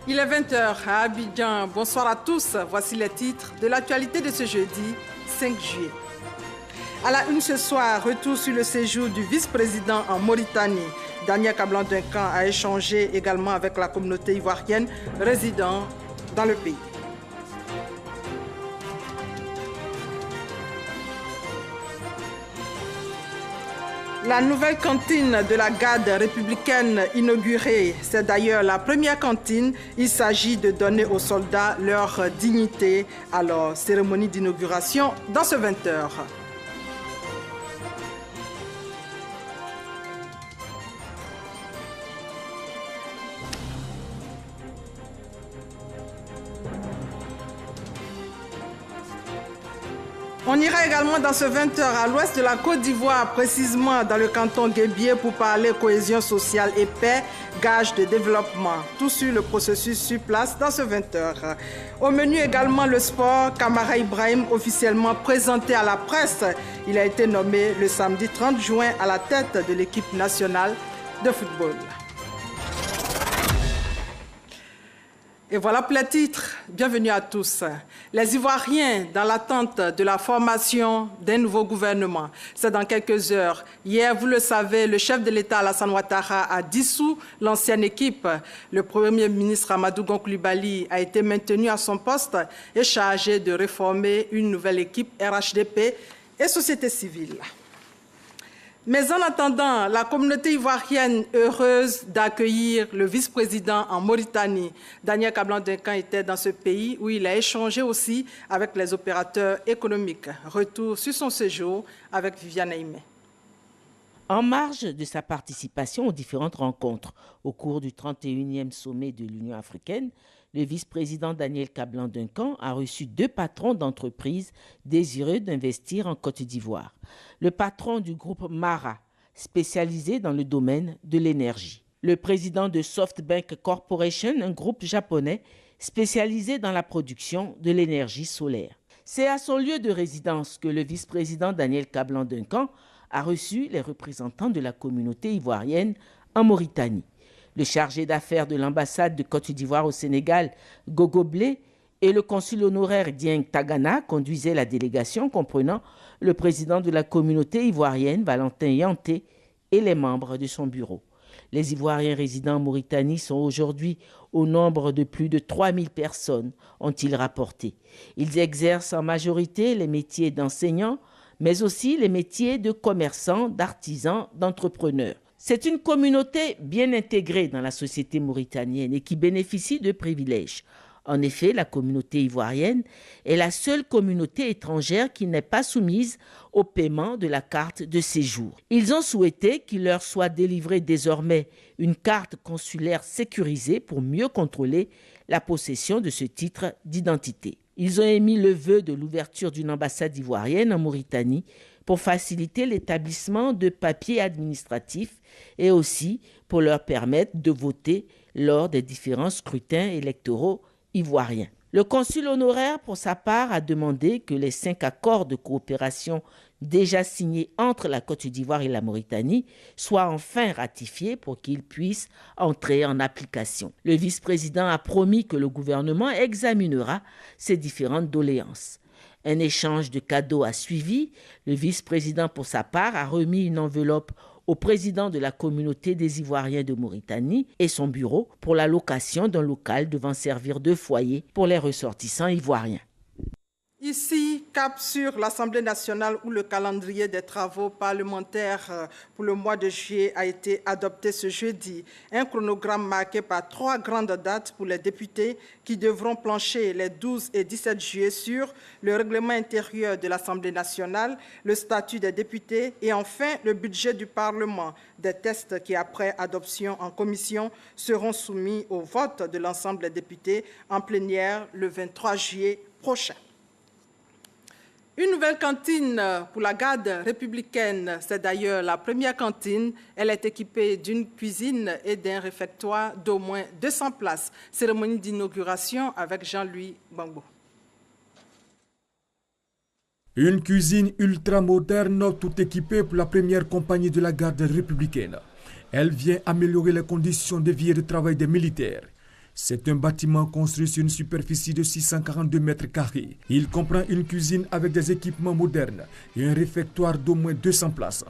Il est 20h à Abidjan. Bonsoir à tous. Voici les titres de l'actualité de ce jeudi 5 juillet. À la une ce soir, retour sur le séjour du vice-président en Mauritanie. Daniel Kablan-Duncan a échangé également avec la communauté ivoirienne résidant dans le pays. La nouvelle cantine de la garde républicaine inaugurée, c'est d'ailleurs la première cantine. Il s'agit de donner aux soldats leur dignité. Alors, cérémonie d'inauguration dans ce 20h. On ira également dans ce 20h à l'ouest de la Côte d'Ivoire, précisément dans le canton Guébié, pour parler cohésion sociale et paix, gage de développement. Tout sur le processus sur place dans ce 20h. Au menu également le sport, Kamara Ibrahim officiellement présenté à la presse. Il a été nommé le samedi 30 juin à la tête de l'équipe nationale de football. Et voilà pour les titres. Bienvenue à tous. Les Ivoiriens dans l'attente de la formation d'un nouveau gouvernement. C'est dans quelques heures. Hier, vous le savez, le chef de l'État Alassane Ouattara a dissous l'ancienne équipe. Le Premier ministre Amadou Gon Coulibaly a été maintenu à son poste et chargé de réformer une nouvelle équipe RHDP et société civile. Mais en attendant, la communauté ivoirienne heureuse d'accueillir le vice-président en Mauritanie. Daniel Kablan-Duncan était dans ce pays où il a échangé aussi avec les opérateurs économiques. Retour sur son séjour avec Viviane Aimé. En marge de sa participation aux différentes rencontres au cours du 31e sommet de l'Union africaine, le vice-président Daniel Kablan-Duncan a reçu 2 patrons d'entreprises désireux d'investir en Côte d'Ivoire. Le patron du groupe Mara, spécialisé dans le domaine de l'énergie. Le président de SoftBank Corporation, un groupe japonais spécialisé dans la production de l'énergie solaire. C'est à son lieu de résidence que le vice-président Daniel Kablan-Duncan a reçu les représentants de la communauté ivoirienne en Mauritanie. Le chargé d'affaires de l'ambassade de Côte d'Ivoire au Sénégal, Gogo Blé, et le consul honoraire Dieng Tagana conduisaient la délégation comprenant le président de la communauté ivoirienne, Valentin Yanté, et les membres de son bureau. Les Ivoiriens résidant en Mauritanie sont aujourd'hui au nombre de plus de 3000 personnes, ont-ils rapporté. Ils exercent en majorité les métiers d'enseignants, mais aussi les métiers de commerçants, d'artisans, d'entrepreneurs. C'est une communauté bien intégrée dans la société mauritanienne et qui bénéficie de privilèges. En effet, la communauté ivoirienne est la seule communauté étrangère qui n'est pas soumise au paiement de la carte de séjour. Ils ont souhaité qu'il leur soit délivré désormais une carte consulaire sécurisée pour mieux contrôler la possession de ce titre d'identité. Ils ont émis le vœu de l'ouverture d'une ambassade ivoirienne en Mauritanie pour faciliter l'établissement de papiers administratifs et aussi pour leur permettre de voter lors des différents scrutins électoraux ivoiriens. Le consul honoraire, pour sa part, a demandé que les 5 accords de coopération déjà signés entre la Côte d'Ivoire et la Mauritanie soient enfin ratifiés pour qu'ils puissent entrer en application. Le vice-président a promis que le gouvernement examinera ces différentes doléances. Un échange de cadeaux a suivi. Le vice-président, pour sa part, a remis une enveloppe au président de la communauté des Ivoiriens de Mauritanie et son bureau pour la location d'un local devant servir de foyer pour les ressortissants ivoiriens. Ici, cap sur l'Assemblée nationale où le calendrier des travaux parlementaires pour le mois de juillet a été adopté ce jeudi. Un chronogramme marqué par 3 grandes dates pour les députés qui devront plancher les 12 et 17 juillet sur le règlement intérieur de l'Assemblée nationale, le statut des députés et enfin le budget du Parlement. Des textes qui, après adoption en commission, seront soumis au vote de l'ensemble des députés en plénière le 23 juillet prochain. Une nouvelle cantine pour la garde républicaine, c'est d'ailleurs la première cantine. Elle est équipée d'une cuisine et d'un réfectoire d'au moins 200 places. Cérémonie d'inauguration avec Jean-Louis Gbangbo. Une cuisine ultra-moderne, tout équipée pour la première compagnie de la garde républicaine. Elle vient améliorer les conditions de vie et de travail des militaires. C'est un bâtiment construit sur une superficie de 642 mètres carrés. Il comprend une cuisine avec des équipements modernes et un réfectoire d'au moins 200 places.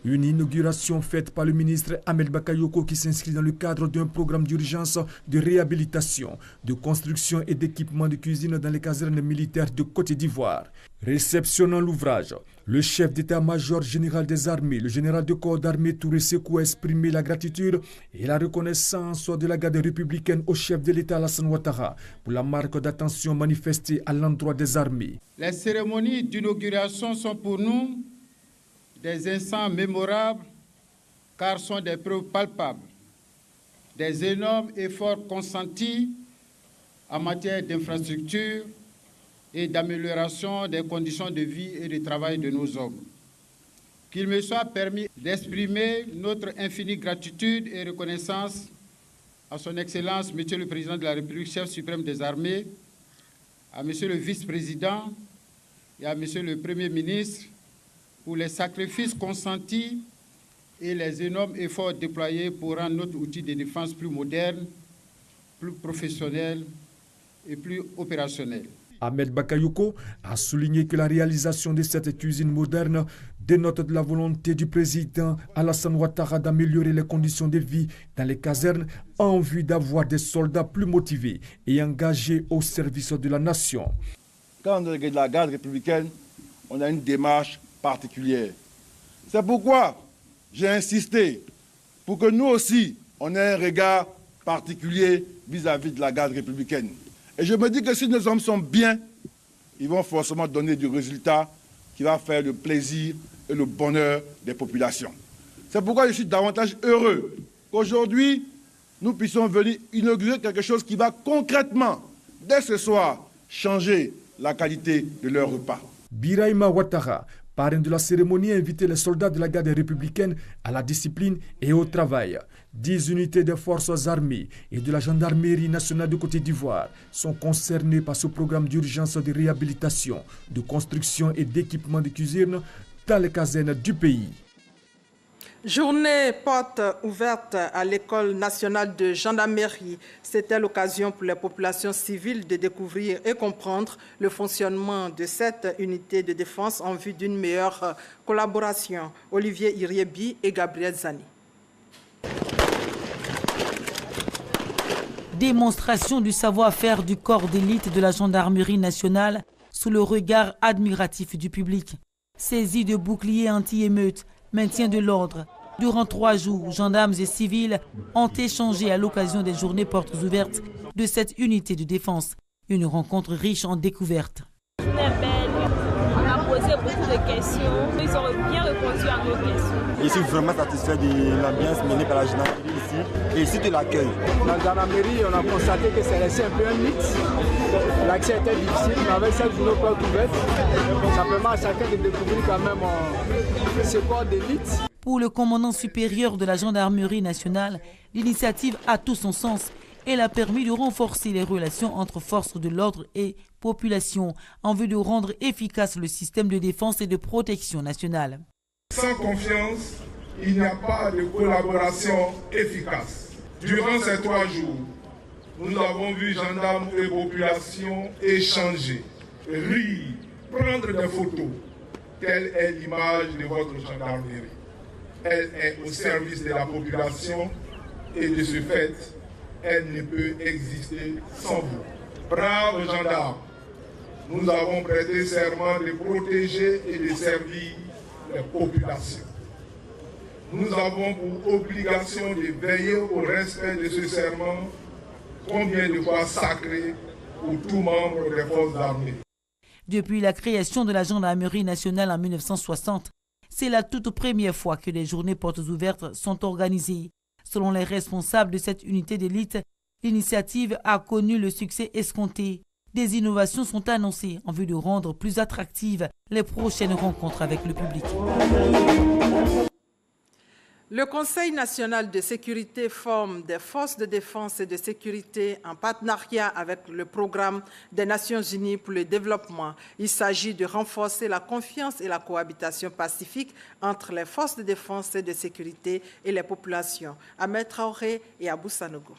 Une inauguration faite par le ministre Ahmed Bakayoko qui s'inscrit dans le cadre d'un programme d'urgence de réhabilitation, de construction et d'équipement de cuisine dans les casernes militaires de Côte d'Ivoire. Réceptionnant l'ouvrage, le chef d'état-major général des armées, le général de corps d'armée Touré Sekou, a exprimé la gratitude et la reconnaissance de la garde républicaine au chef de l'État Alassane Ouattara pour la marque d'attention manifestée à l'endroit des armées. Les cérémonies d'inauguration sont pour nous des instants mémorables car sont des preuves palpables des énormes efforts consentis en matière d'infrastructure et d'amélioration des conditions de vie et de travail de nos hommes. Qu'il me soit permis d'exprimer notre infinie gratitude et reconnaissance à son Excellence, Monsieur le Président de la République, chef suprême des armées, à Monsieur le Vice-président et à Monsieur le Premier ministre pour les sacrifices consentis et les énormes efforts déployés pour rendre notre outil de défense plus moderne, plus professionnel et plus opérationnel. Ahmed Bakayoko a souligné que la réalisation de cette cuisine moderne dénote de la volonté du président Alassane Ouattara d'améliorer les conditions de vie dans les casernes en vue d'avoir des soldats plus motivés et engagés au service de la nation. Quand on regarde la garde républicaine, on a une démarche particulière. C'est pourquoi j'ai insisté pour que nous aussi, on ait un regard particulier vis-à-vis de la garde républicaine. Et je me dis que si nos hommes sont bien, ils vont forcément donner du résultat qui va faire le plaisir et le bonheur des populations. C'est pourquoi je suis davantage heureux qu'aujourd'hui, nous puissions venir inaugurer quelque chose qui va concrètement, dès ce soir, changer la qualité de leur repas. Birahima Ouattara, parrain de la cérémonie, a invité les soldats de la garde républicaine à la discipline et au travail. 10 unités des forces armées et de la gendarmerie nationale de Côte d'Ivoire sont concernées par ce programme d'urgence de réhabilitation, de construction et d'équipement de cuisine dans les casernes du pays. Journée porte ouverte à l'École nationale de gendarmerie. C'était l'occasion pour les populations civiles de découvrir et comprendre le fonctionnement de cette unité de défense en vue d'une meilleure collaboration. Olivier Iriebi et Gabriel Zani. Démonstration du savoir-faire du corps d'élite de la gendarmerie nationale sous le regard admiratif du public. Saisie de boucliers anti-émeutes, maintien de l'ordre. Durant 3 jours, gendarmes et civils ont échangé à l'occasion des journées portes ouvertes de cette unité de défense. Une rencontre riche en découvertes. On est belle, on a posé beaucoup de questions, ils ont bien répondu à nos questions. Je suis vraiment satisfait de l'ambiance menée par la gendarmerie ici et ici de l'accueil. Dans la gendarmerie, on a constaté que c'est resté un peu un mythe. L'accès était difficile, mais avec cette journée porte ouverte, ça permet à chacun de découvrir quand même ce corps d'élite. Pour le commandant supérieur de la gendarmerie nationale, l'initiative a tout son sens. Elle a permis de renforcer les relations entre forces de l'ordre et population en vue de rendre efficace le système de défense et de protection nationale. Sans confiance, il n'y a pas de collaboration efficace. Durant ces 3 jours, nous avons vu gendarmes et population échanger, rire, prendre des photos. Telle est l'image de votre gendarmerie. Elle est au service de la population et de ce fait, elle ne peut exister sans vous. Braves gendarmes, nous avons prêté serment de protéger et de servir les populations. Nous avons pour obligation de veiller au respect de ce serment, combien de fois sacré pour tout membre des forces armées. Depuis la création de la gendarmerie nationale en 1960, c'est la toute première fois que les journées portes ouvertes sont organisées. Selon les responsables de cette unité d'élite, l'initiative a connu le succès escompté. Des innovations sont annoncées en vue de rendre plus attractives les prochaines rencontres avec le public. Le Conseil national de sécurité forme des forces de défense et de sécurité en partenariat avec le programme des Nations unies pour le développement. Il s'agit de renforcer la confiance et la cohabitation pacifique entre les forces de défense et de sécurité et les populations. Ahmed Traoré et Abou Sanogo.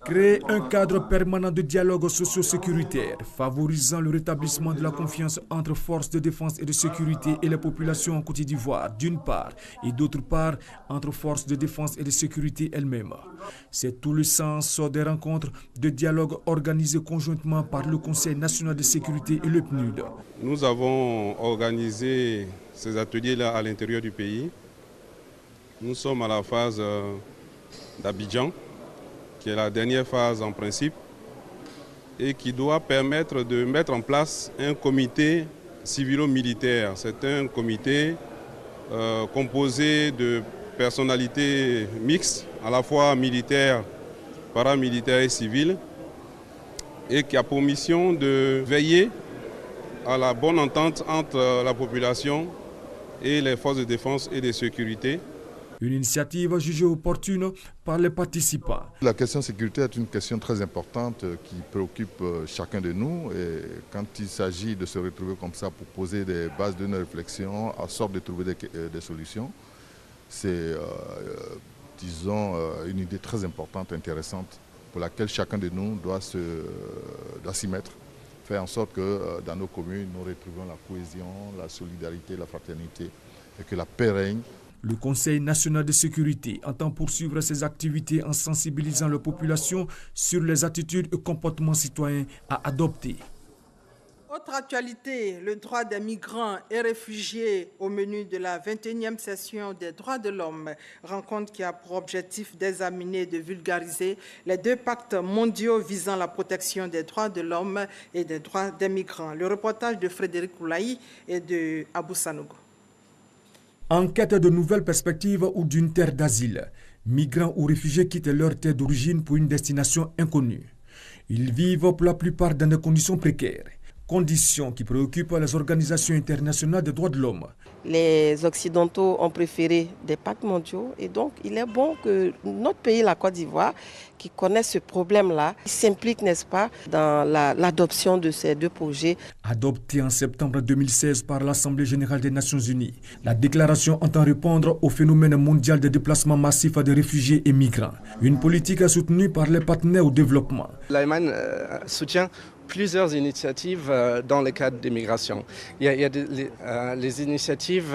Créer un cadre permanent de dialogue socio-sécuritaire favorisant le rétablissement de la confiance entre forces de défense et de sécurité et les populations en Côte d'Ivoire d'une part et d'autre part entre forces de défense et de sécurité elles-mêmes. C'est tout le sens des rencontres de dialogue organisées conjointement par le Conseil national de sécurité et le PNUD. Nous avons organisé ces ateliers-là à l'intérieur du pays. Nous sommes à la phase d'Abidjan, qui est la dernière phase en principe, et qui doit permettre de mettre en place un comité civilo-militaire. C'est un comité composé de personnalités mixtes, à la fois militaires, paramilitaires et civiles, et qui a pour mission de veiller à la bonne entente entre la population et les forces de défense et de sécurité. Une initiative jugée opportune par les participants. La question sécurité est une question très importante qui préoccupe chacun de nous. Et quand il s'agit de se retrouver comme ça pour poser des bases d'une réflexion, en sorte de trouver des solutions, c'est, disons, une idée très importante, intéressante, pour laquelle chacun de nous doit s'y mettre. Faire en sorte que dans nos communes, nous retrouvions la cohésion, la solidarité, la fraternité et que la paix règne. Le Conseil national de sécurité entend poursuivre ses activités en sensibilisant la population sur les attitudes et comportements citoyens à adopter. Autre actualité, le droit des migrants et réfugiés au menu de la 21e session des droits de l'homme, rencontre qui a pour objectif d'examiner et de vulgariser les 2 pactes mondiaux visant la protection des droits de l'homme et des droits des migrants. Le reportage de Frédéric Oulaï et de Abou Sanogo. En quête de nouvelles perspectives ou d'une terre d'asile, migrants ou réfugiés quittent leur terre d'origine pour une destination inconnue. Ils vivent pour la plupart dans des conditions précaires, conditions qui préoccupent les organisations internationales des droits de l'homme. Les Occidentaux ont préféré des pactes mondiaux et donc il est bon que notre pays, la Côte d'Ivoire, qui connaît ce problème-là, s'implique, n'est-ce pas, dans l'adoption de ces 2 projets. Adopté en septembre 2016 par l'Assemblée générale des Nations unies, la déclaration entend répondre au phénomène mondial de déplacement massif des réfugiés et migrants. Une politique soutenue par les partenaires au développement. L'Allemagne soutient plusieurs initiatives dans le cadre des migrations. Il y a les initiatives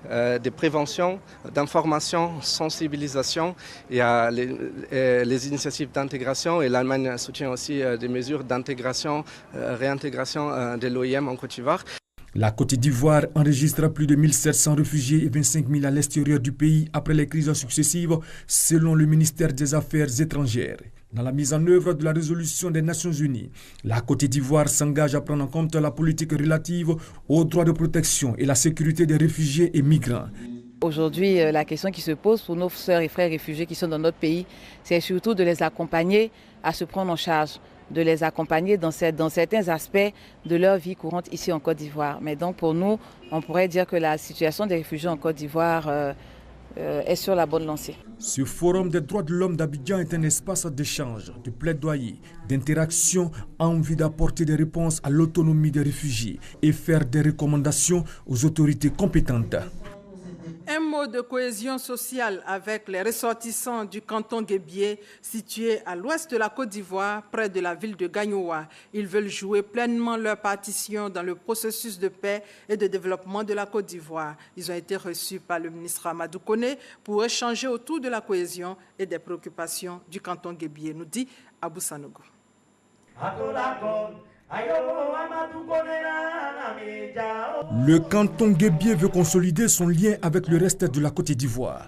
de prévention, d'information, sensibilisation. Il y a les initiatives d'intégration et l'Allemagne soutient aussi des mesures d'intégration, réintégration de l'OIM en Côte d'Ivoire. La Côte d'Ivoire enregistre plus de 1700 réfugiés et 25 000 à l'extérieur du pays après les crises successives, selon le ministère des Affaires étrangères. Dans la mise en œuvre de la résolution des Nations Unies, la Côte d'Ivoire s'engage à prendre en compte la politique relative aux droits de protection et la sécurité des réfugiés et migrants. Aujourd'hui, la question qui se pose pour nos sœurs et frères réfugiés qui sont dans notre pays, c'est surtout de les accompagner à se prendre en charge, de les accompagner dans certains aspects de leur vie courante ici en Côte d'Ivoire. Mais donc pour nous, on pourrait dire que la situation des réfugiés en Côte d'Ivoire est sur la bonne lancée. Ce forum des droits de l'homme d'Abidjan est un espace d'échange, de plaidoyer, d'interaction en vue d'apporter des réponses à l'autonomie des réfugiés et faire des recommandations aux autorités compétentes. Un mot de cohésion sociale avec les ressortissants du canton Guébié, situé à l'ouest de la Côte d'Ivoire, près de la ville de Gagnoa. Ils veulent jouer pleinement leur partition dans le processus de paix et de développement de la Côte d'Ivoire. Ils ont été reçus par le ministre Amadou Koné pour échanger autour de la cohésion et des préoccupations du canton Guébié, nous dit Abou Sanogo. Le canton Guébié veut consolider son lien avec le reste de la Côte d'Ivoire.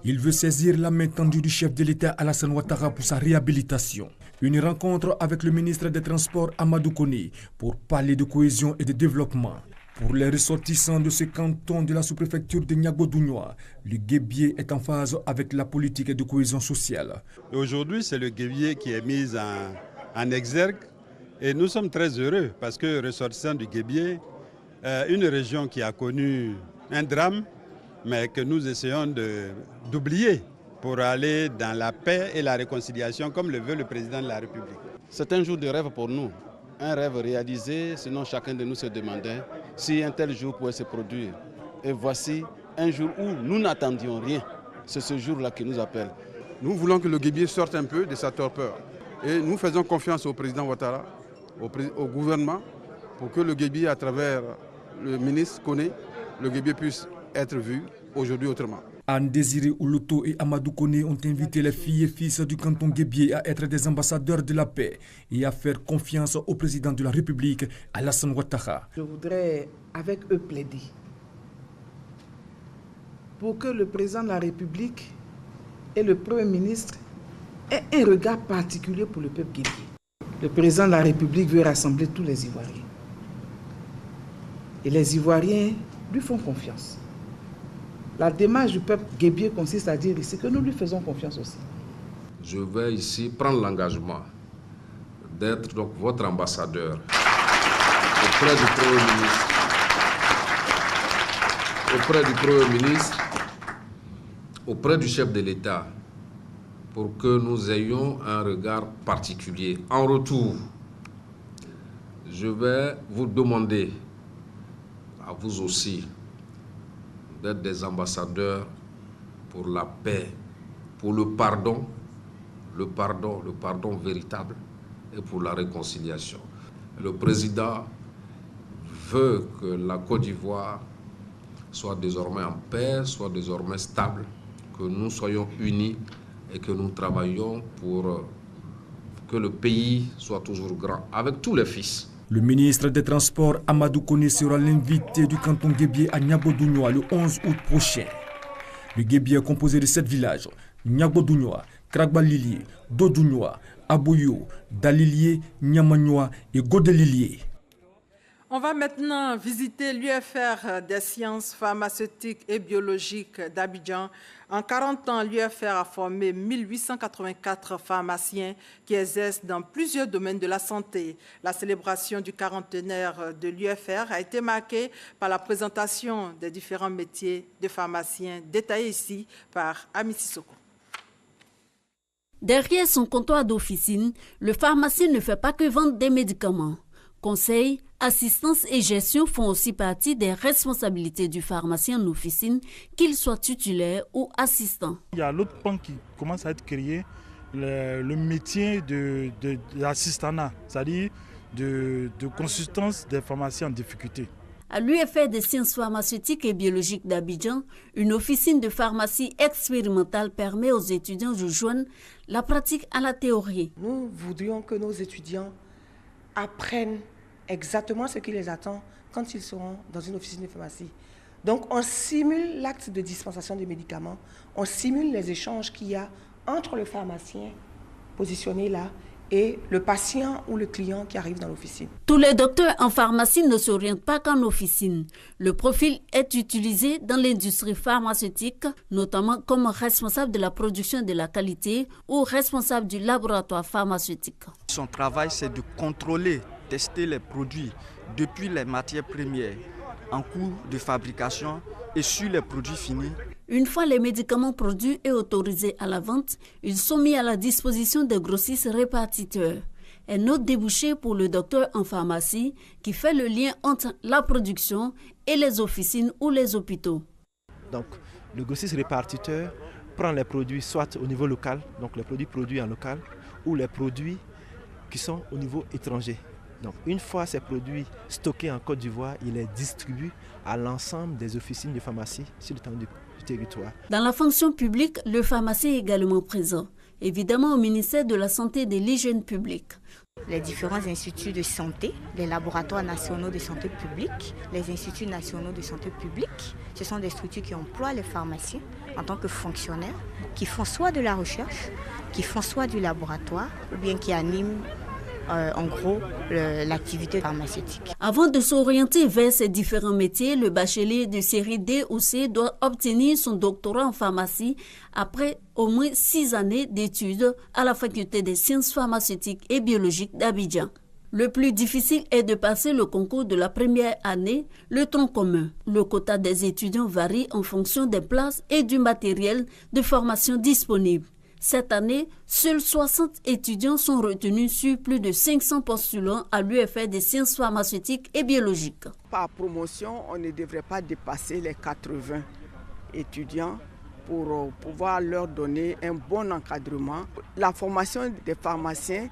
Il veut saisir la main tendue du chef de l'État Alassane Ouattara pour sa réhabilitation. Une rencontre avec le ministre des Transports Amadou Koné pour parler de cohésion et de développement. Pour les ressortissants de ce canton de la sous-préfecture de Niago-Dougnois, le Guébié est en phase avec la politique de cohésion sociale. Aujourd'hui, c'est le Guébié qui est mis en exergue. Et nous sommes très heureux parce que ressortissant du Guébié, une région qui a connu un drame, mais que nous essayons d'oublier pour aller dans la paix et la réconciliation comme le veut le président de la République. C'est un jour de rêve pour nous, un rêve réalisé, sinon chacun de nous se demandait si un tel jour pouvait se produire. Et voici un jour où nous n'attendions rien. C'est ce jour-là qui nous appelle. Nous voulons que le Guébié sorte un peu de sa torpeur. Et nous faisons confiance au président Ouattara, au gouvernement, pour que le Guébié, à travers le ministre Koné, le Guébié puisse être vu aujourd'hui autrement. Anne Désiré Oulouto et Amadou Koné ont invité les filles et fils du canton Guébié à être des ambassadeurs de la paix et à faire confiance au président de la République, Alassane Ouattara. Je voudrais avec eux plaider pour que le président de la République et le Premier ministre aient un regard particulier pour le peuple guébié. Le président de la République veut rassembler tous les Ivoiriens. Et les Ivoiriens lui font confiance. La démarche du peuple guébié consiste à dire ici que nous lui faisons confiance aussi. Je vais ici prendre l'engagement d'être donc votre ambassadeur auprès du Premier ministre, auprès du chef de l'État, pour que nous ayons un regard particulier. En retour, je vais vous demander, à vous aussi, d'être des ambassadeurs pour la paix, pour le pardon véritable et pour la réconciliation. Le président veut que la Côte d'Ivoire soit désormais en paix, soit désormais stable, que nous soyons unis et que nous travaillions pour que le pays soit toujours grand, avec tous les fils. Le ministre des Transports, Amadou Koné, sera l'invité du canton Guébié à Niago-Dougnoa le 11 août prochain. Le Guébié est composé de 7 villages, Niago-Dougnoa, Kragba-Lilié, Dodougnoa, Aboyo, Dalilié, Niamagnoa et Godelilié. On va maintenant visiter l'UFR des sciences pharmaceutiques et biologiques d'Abidjan. En 40 ans, l'UFR a formé 1884 pharmaciens qui exercent dans plusieurs domaines de la santé. La célébration du quarantenaire de l'UFR a été marquée par la présentation des différents métiers de pharmaciens, détaillés ici par Ami Sissoko. Derrière son comptoir d'officine, le pharmacien ne fait pas que vendre des médicaments. Conseil, assistance et gestion font aussi partie des responsabilités du pharmacien en officine, qu'il soit titulaire ou assistant. Il y a l'autre pan qui commence à être créé, le métier de l'assistanat, c'est-à-dire de consultance des pharmaciens en difficulté. À l'UFR des sciences pharmaceutiques et biologiques d'Abidjan, une officine de pharmacie expérimentale permet aux étudiants de joindre la pratique à la théorie. Nous voudrions que nos étudiants apprennent exactement ce qui les attend quand ils seront dans une officine de pharmacie. Donc on simule l'acte de dispensation des médicaments, on simule les échanges qu'il y a entre le pharmacien positionné là et le patient ou le client qui arrive dans l'officine. Tous les docteurs en pharmacie ne s'orientent pas qu'en officine. Le profil est utilisé dans l'industrie pharmaceutique, notamment comme responsable de la production de la qualité ou responsable du laboratoire pharmaceutique. Son travail, c'est de contrôler, tester les produits depuis les matières premières, en cours de fabrication et sur les produits finis. Une fois les médicaments produits et autorisés à la vente, ils sont mis à la disposition des grossistes répartiteurs. Un autre débouché pour le docteur en pharmacie qui fait le lien entre la production et les officines ou les hôpitaux. Donc, le grossiste répartiteur prend les produits soit au niveau local, donc les produits produits en local, ou les produits qui sont au niveau étranger. Donc, une fois ces produits stockés en Côte d'Ivoire, il les distribue à l'ensemble des officines de pharmacie sur le territoire du territoire. Dans la fonction publique, le pharmacien est également présent, évidemment au ministère de la Santé et de l'Hygiène publique. Les différents instituts de santé, les laboratoires nationaux de santé publique, les instituts nationaux de santé publique, ce sont des structures qui emploient les pharmaciens en tant que fonctionnaires, qui font soit de la recherche, qui font soit du laboratoire, ou bien qui animent en gros l'activité pharmaceutique. Avant de s'orienter vers ces différents métiers, le bachelier de série D ou C doit obtenir son doctorat en pharmacie après au moins 6 années d'études à la faculté des sciences pharmaceutiques et biologiques d'Abidjan. Le plus difficile est de passer le concours de la première année, le tronc commun. Le quota des étudiants varie en fonction des places et du matériel de formation disponible. Cette année, seuls 60 étudiants sont retenus sur plus de 500 postulants à l'UFR des sciences pharmaceutiques et biologiques. Par promotion, on ne devrait pas dépasser les 80 étudiants pour pouvoir leur donner un bon encadrement. La formation des pharmaciens,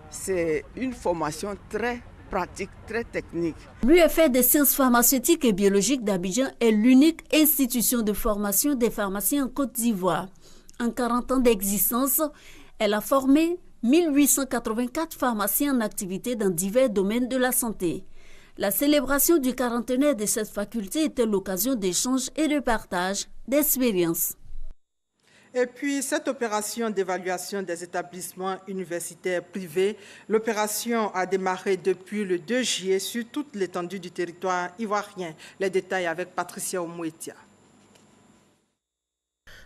c'est une formation très pratique, très technique. L'UFR des sciences pharmaceutiques et biologiques d'Abidjan est l'unique institution de formation des pharmaciens en Côte d'Ivoire. En 40 ans d'existence, elle a formé 1884 pharmaciens en activité dans divers domaines de la santé. La célébration du 40aire de cette faculté était l'occasion d'échanges et de partage d'expériences. Et puis, cette opération d'évaluation des établissements universitaires privés, l'opération a démarré depuis le 2 juillet sur toute l'étendue du territoire ivoirien. Les détails avec Patricia Omouetia.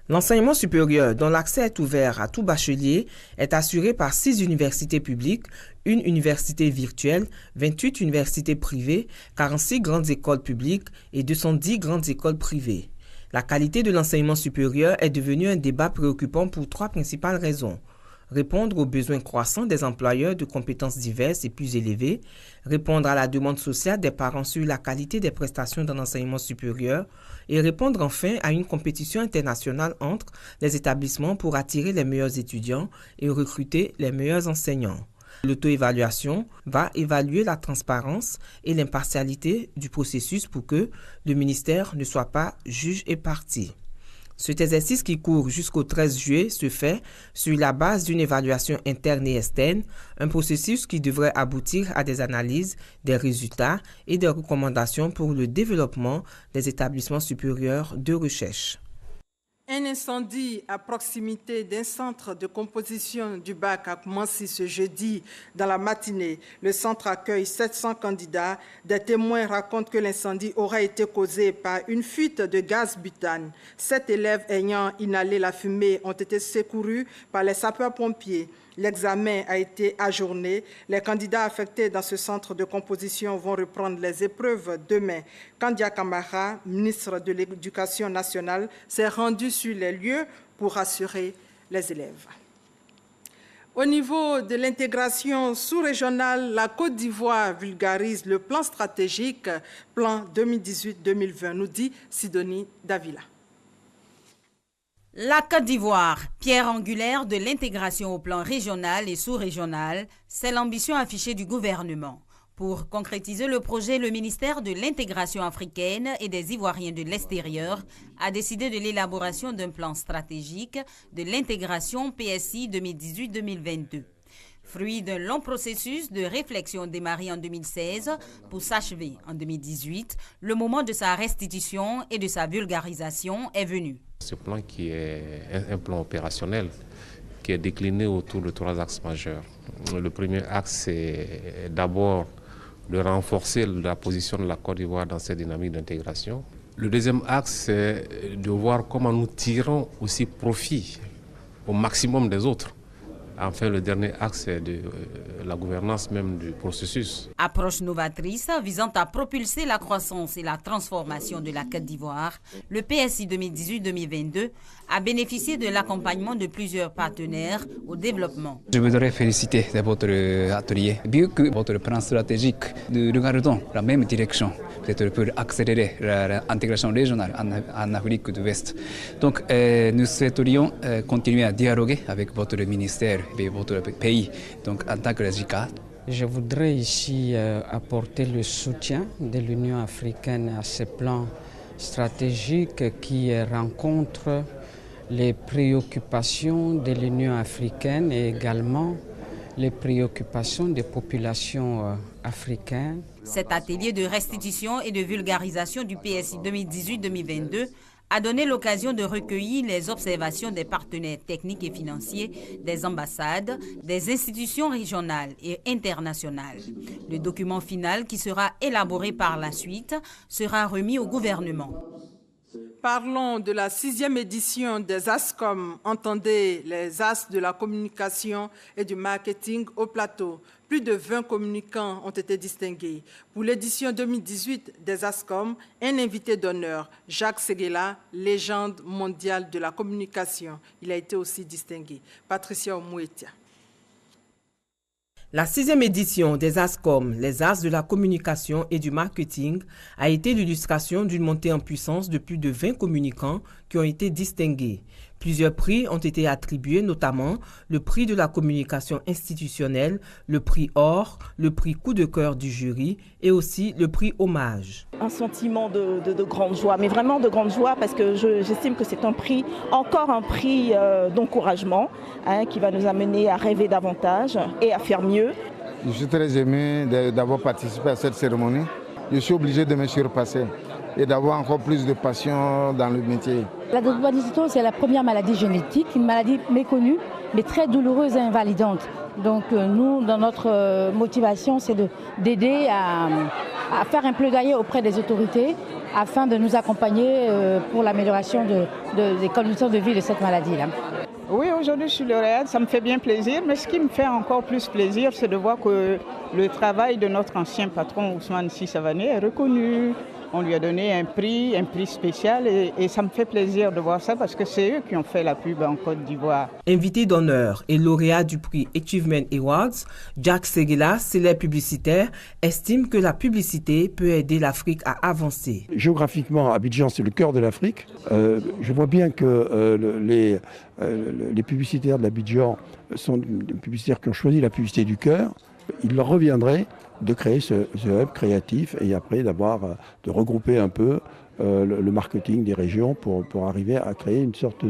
L'enseignement supérieur, dont l'accès est ouvert à tout bachelier, est assuré par 6 universités publiques, une université virtuelle, 28 universités privées, 46 grandes écoles publiques et 210 grandes écoles privées. La qualité de l'enseignement supérieur est devenue un débat préoccupant pour 3 principales raisons. Répondre aux besoins croissants des employeurs de compétences diverses et plus élevées, répondre à la demande sociale des parents sur la qualité des prestations dans l'enseignement supérieur et répondre enfin à une compétition internationale entre les établissements pour attirer les meilleurs étudiants et recruter les meilleurs enseignants. L'auto-évaluation va évaluer la transparence et l'impartialité du processus pour que le ministère ne soit pas juge et partie. Cet exercice qui court jusqu'au 13 juillet se fait sur la base d'une évaluation interne et externe, un processus qui devrait aboutir à des analyses, des résultats et des recommandations pour le développement des établissements supérieurs de recherche. Un incendie à proximité d'un centre de composition du bac a commencé ce jeudi dans la matinée. Le centre accueille 700 candidats. Des témoins racontent que l'incendie aurait été causé par une fuite de gaz butane. 7 élèves ayant inhalé la fumée ont été secourus par les sapeurs-pompiers. L'examen a été ajourné. Les candidats affectés dans ce centre de composition vont reprendre les épreuves demain. Kandia Kamara, ministre de l'Éducation nationale, s'est rendu sur les lieux pour rassurer les élèves. Au niveau de l'intégration sous-régionale, la Côte d'Ivoire vulgarise le plan stratégique, plan 2018-2020, nous dit Sidonie Davila. La Côte d'Ivoire, pierre angulaire de l'intégration au plan régional et sous-régional, c'est l'ambition affichée du gouvernement. Pour concrétiser le projet, le ministère de l'intégration africaine et des Ivoiriens de l'extérieur a décidé de l'élaboration d'un plan stratégique de l'intégration PSI 2018-2022. Fruit d'un long processus de réflexion démarré en 2016 pour s'achever en 2018, le moment de sa restitution et de sa vulgarisation est venu. Ce plan qui est un plan opérationnel qui est décliné autour de 3 axes majeurs. Le premier axe, c'est d'abord de renforcer la position de la Côte d'Ivoire dans cette dynamique d'intégration. Le deuxième axe, c'est de voir comment nous tirons aussi profit au maximum des autres. Enfin, le dernier axe, c'est de la gouvernance même du processus. Approche novatrice visant à propulser la croissance et la transformation de la Côte d'Ivoire, le PSI 2018-2022 a bénéficié de l'accompagnement de plusieurs partenaires au développement. Je voudrais féliciter votre atelier. Vu que votre plan stratégique, nous regardons la même direction, peut-être pour accélérer l'intégration régionale en Afrique de l'Ouest. Donc, nous souhaiterions continuer à dialoguer avec votre ministère et votre pays, donc en tant que REGICA. Je voudrais ici apporter le soutien de l'Union africaine à ce plan stratégique qui rencontre les préoccupations de l'Union africaine et également les préoccupations des populations africaines. Cet atelier de restitution et de vulgarisation du PSI 2018-2022 a donné l'occasion de recueillir les observations des partenaires techniques et financiers, des ambassades, des institutions régionales et internationales. Le document final qui sera élaboré par la suite sera remis au gouvernement. Parlons de la 6e édition des ASCOM, entendez les As de la communication et du marketing au plateau. Plus de 20 communicants ont été distingués. Pour l'édition 2018 des ASCOM, un invité d'honneur, Jacques Seguela, légende mondiale de la communication. Il a été aussi distingué. Patricia Omouetia. La 6e édition des ASCOM, les As de la communication et du marketing, a été l'illustration d'une montée en puissance de plus de 20 communicants qui ont été distingués. Plusieurs prix ont été attribués, notamment le prix de la communication institutionnelle, le prix Or, le prix coup de cœur du jury et aussi le prix Hommage. Un sentiment de grande joie, mais vraiment de grande joie parce que j'estime que c'est un prix, encore un prix d'encouragement qui va nous amener à rêver davantage et à faire mieux. Je suis très ému d'avoir participé à cette cérémonie. Je suis obligé de me surpasser et d'avoir encore plus de passion dans le métier. La drépanocytose, c'est la première maladie génétique, une maladie méconnue, mais très douloureuse et invalidante. Donc nous, dans notre motivation, c'est d'aider à faire un plaidoyer auprès des autorités afin de nous accompagner pour l'amélioration des conditions de vie de cette maladie-là. Oui, aujourd'hui je suis lauréate, ça me fait bien plaisir, mais ce qui me fait encore plus plaisir, c'est de voir que le travail de notre ancien patron Ousmane Sy Savané est reconnu. On lui a donné un prix spécial et ça me fait plaisir de voir ça parce que c'est eux qui ont fait la pub en Côte d'Ivoire. Invité d'honneur et lauréat du prix Achievement Awards, Jack Seguela, célèbre publicitaire, estime que la publicité peut aider l'Afrique à avancer. Géographiquement, Abidjan, c'est le cœur de l'Afrique. Je vois bien que les publicitaires de l'Abidjan sont des publicitaires qui ont choisi la publicité du cœur. Il leur reviendrait de créer ce hub créatif et après de regrouper un peu le marketing des régions pour arriver à créer une sorte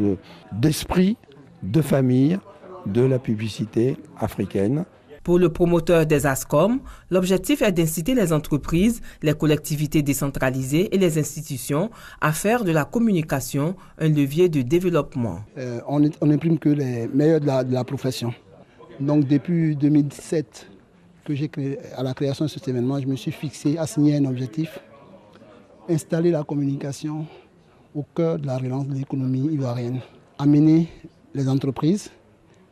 d'esprit de famille de la publicité africaine. Pour le promoteur des ASCOM, l'objectif est d'inciter les entreprises, les collectivités décentralisées et les institutions à faire de la communication un levier de développement. On n'imprime que les meilleurs de la profession. Donc depuis 2017, à la création de cet événement, je me suis fixé à signer un objectif, installer la communication au cœur de la relance de l'économie ivoirienne, amener les entreprises,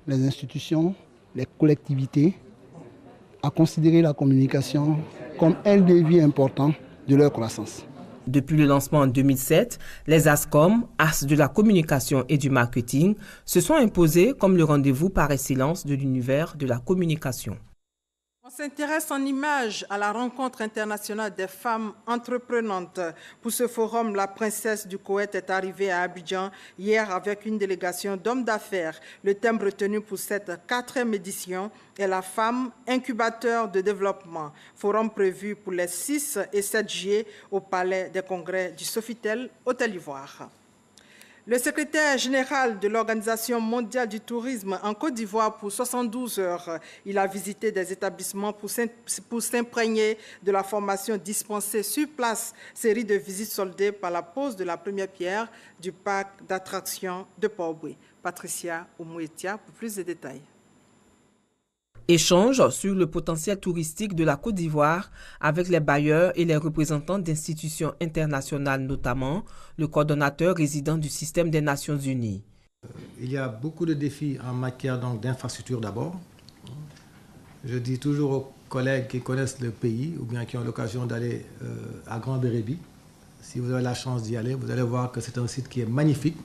les institutions, les collectivités à considérer la communication comme un levier important de leur croissance. Depuis le lancement en 2007, les ASCOM, As de la communication et du marketing, se sont imposés comme le rendez-vous par excellence de l'univers de la communication. On s'intéresse en images à la rencontre internationale des femmes entreprenantes. Pour ce forum, la princesse du Koweït est arrivée à Abidjan hier avec une délégation d'hommes d'affaires. Le thème retenu pour cette 4e édition est la femme incubateur de développement. Forum prévu pour les 6 et 7 juillet au Palais des Congrès du Sofitel, Hôtel Ivoire. Le secrétaire général de l'Organisation mondiale du tourisme en Côte d'Ivoire pour 72 heures. Il a visité des établissements pour s'imprégner de la formation dispensée sur place. Série de visites soldées par la pose de la première pierre du parc d'attractions de Port-Boué. Patricia Oumouetia pour plus de détails. Échange sur le potentiel touristique de la Côte d'Ivoire avec les bailleurs et les représentants d'institutions internationales, notamment le coordonnateur résident du système des Nations Unies. Il y a beaucoup de défis en matière d'infrastructure d'abord. Je dis toujours aux collègues qui connaissent le pays ou bien qui ont l'occasion d'aller à Grand Bérébi, si vous avez la chance d'y aller, vous allez voir que c'est un site qui est magnifique,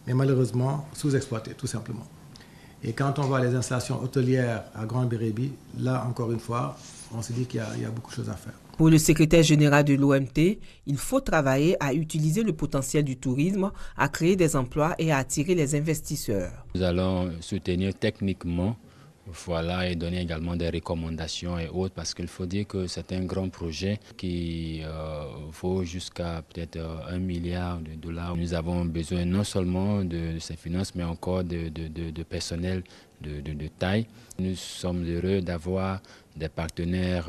mais malheureusement sous-exploité, tout simplement. Et quand on voit les installations hôtelières à Grand Bérébi, là, encore une fois, on se dit qu'il y a beaucoup de choses à faire. Pour le secrétaire général de l'OMT, il faut travailler à utiliser le potentiel du tourisme, à créer des emplois et à attirer les investisseurs. Nous allons soutenir techniquement, et donner également des recommandations et autres, parce qu'il faut dire que c'est un grand projet qui vaut jusqu'à peut-être $1 milliard. Nous avons besoin non seulement de ces finances, mais encore de personnel de taille. Nous sommes heureux d'avoir des partenaires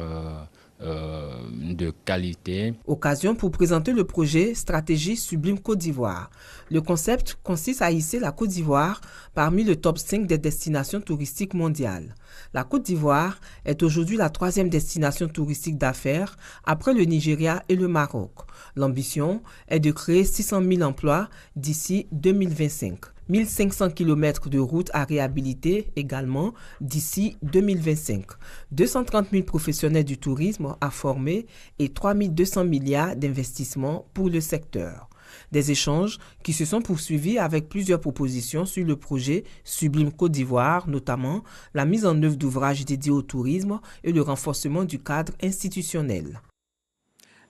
de qualité. Occasion pour présenter le projet Stratégie Sublime Côte d'Ivoire. Le concept consiste à hisser la Côte d'Ivoire parmi le top 5 des destinations touristiques mondiales. La Côte d'Ivoire est aujourd'hui la 3e destination touristique d'affaires après le Nigeria et le Maroc. L'ambition est de créer 600 000 emplois d'ici 2025. 1500 km de routes à réhabiliter également d'ici 2025. 230 000 professionnels du tourisme à former et 3200 milliards d'investissements pour le secteur. Des échanges qui se sont poursuivis avec plusieurs propositions sur le projet Sublime Côte d'Ivoire, notamment la mise en œuvre d'ouvrages dédiés au tourisme et le renforcement du cadre institutionnel.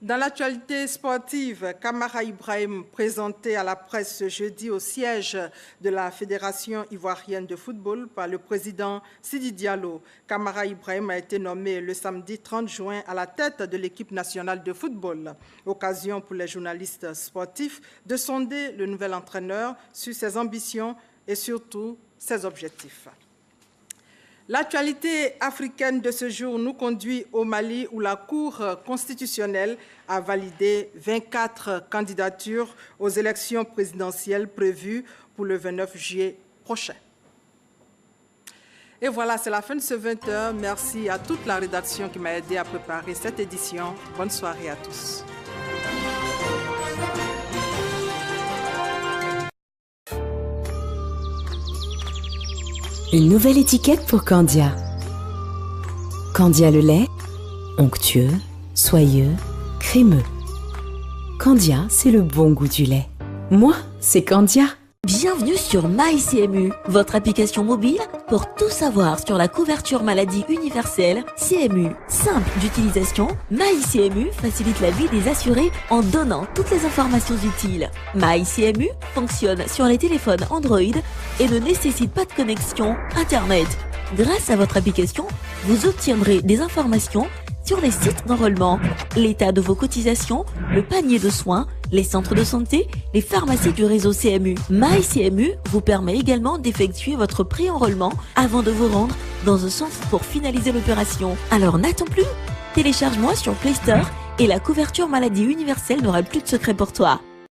Dans l'actualité sportive, Kamara Ibrahim, présenté à la presse ce jeudi au siège de la Fédération ivoirienne de football par le président Sidi Diallo. Kamara Ibrahim a été nommé le samedi 30 juin à la tête de l'équipe nationale de football. Occasion pour les journalistes sportifs de sonder le nouvel entraîneur sur ses ambitions et surtout ses objectifs. L'actualité africaine de ce jour nous conduit au Mali où la Cour constitutionnelle a validé 24 candidatures aux élections présidentielles prévues pour le 29 juillet prochain. Et voilà, c'est la fin de ce 20h. Merci à toute la rédaction qui m'a aidé à préparer cette édition. Bonne soirée à tous. Une nouvelle étiquette pour Candia. Candia le lait, onctueux, soyeux, crémeux. Candia, c'est le bon goût du lait. Moi, c'est Candia. Bienvenue sur MyCMU, votre application mobile pour tout savoir sur la couverture maladie universelle CMU. Simple d'utilisation, MyCMU facilite la vie des assurés en donnant toutes les informations utiles. MyCMU fonctionne sur les téléphones Android et ne nécessite pas de connexion Internet. Grâce à votre application, vous obtiendrez des informations sur les sites d'enrôlement, l'état de vos cotisations, le panier de soins, les centres de santé, les pharmacies du réseau CMU. MyCMU vous permet également d'effectuer votre pré-enrôlement avant de vous rendre dans un centre pour finaliser l'opération. Alors n'attends plus, télécharge-moi sur Play Store et la couverture maladie universelle n'aura plus de secret pour toi.